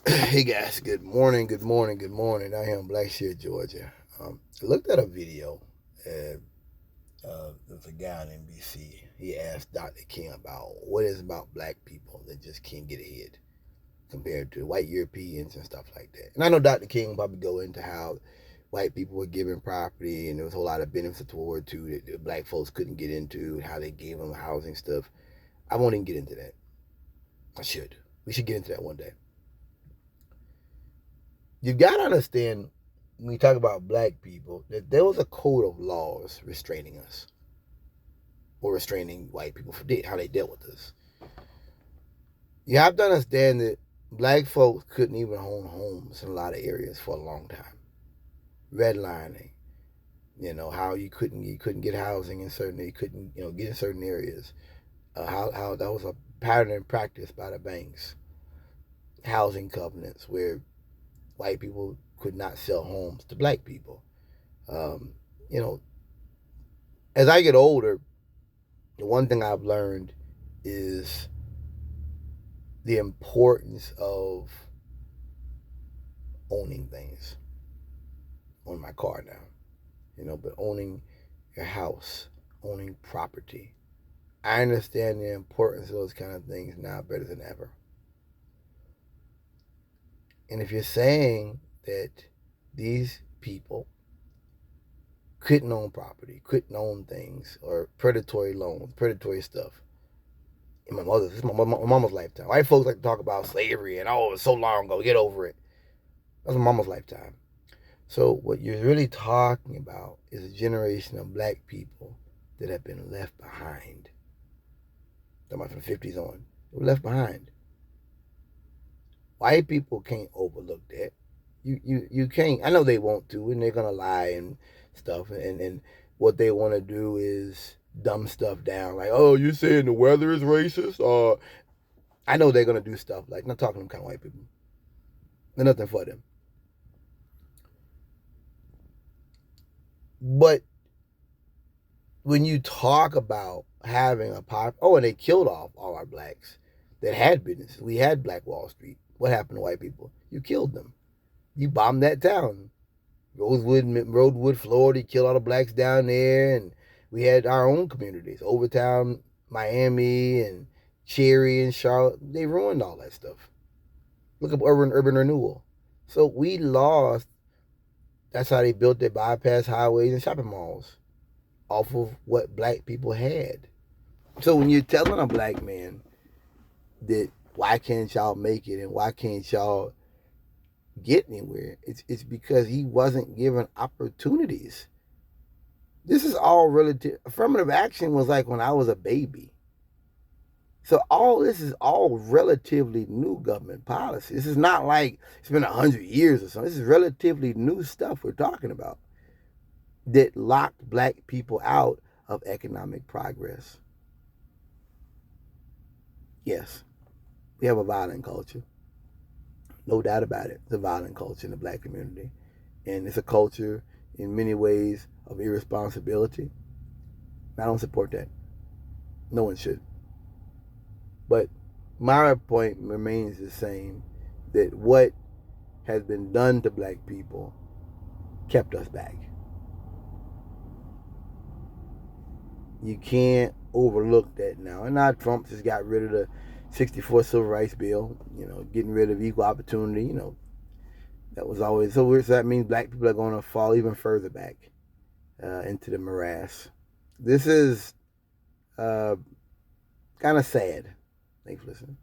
Hey guys, good morning, good morning, good morning. I am Blackshear, Georgia. I looked at a video and there's a guy on NBC. He asked Dr. King about what is about black people that just can't get ahead compared to white Europeans and stuff like that. And I know Dr. King will probably go into how white people were given property and there was a whole lot of benefits toward too that the black folks couldn't get into and how they gave them housing stuff. I won't even get into that. I should. We should get into that one day. You've got to understand when we talk about black people that there was a code of laws restraining us or restraining white people for how they dealt with us. You have to understand that black folks couldn't even own homes in a lot of areas for a long time. Redlining, how you couldn't get housing in certain, you couldn't get in certain areas. How that was a pattern and practice by the banks. Housing covenants where white people could not sell homes to black people. Um, you know, as I get older, the one thing I've learned is the importance of owning things. On my car now, but owning your house, owning property. I understand the importance of those kind of things now better than ever. And if you're saying that these people couldn't own property, couldn't own things, or predatory loans, predatory stuff, in my mama's lifetime. White folks like to talk about slavery and oh, it's so long ago, get over it. That's my mama's lifetime. So what you're really talking about is a generation of black people that have been left behind. Talking about from the 50s on. They were left behind. White people can't overlook that. You can't. I know they want to, and they're gonna lie and stuff, and what they want to do is dumb stuff down, like, oh, you saying the weather is racist? I know they're gonna do stuff like, not talking to them kind of white people. They're nothing for them. But when you talk about having a pop, oh, and they killed off all our blacks that had businesses. We had Black Wall Street. What happened to white people? You killed them. You bombed that town. Rosewood, Florida. You killed all the blacks down there, and we had our own communities, Overtown, Miami, and Cherry and Charlotte. They ruined all that stuff. Look up urban renewal. So we lost. That's how they built their bypass highways and shopping malls off of what black people had. So when you're telling a black man that why can't y'all make it and why can't y'all get anywhere, it's because he wasn't given opportunities. This is all relative. Affirmative action was like when I was a baby. So all this is all relatively new government policy. This is not like it's been 100 years or something. This is relatively new stuff we're talking about that locked black people out of economic progress. Yes, we have a violent culture. No doubt about it. It's a violent culture in the black community. And it's a culture in many ways of irresponsibility. I don't support that. No one should. But my point remains the same, that what has been done to black people kept us back. You can't overlook that now. And now Trump just got rid of the 64 Civil Rights Bill, getting rid of equal opportunity, that was always so weird. So that means black people are going to fall even further back into the morass. This is uh, kind of sad. Thanks for listening.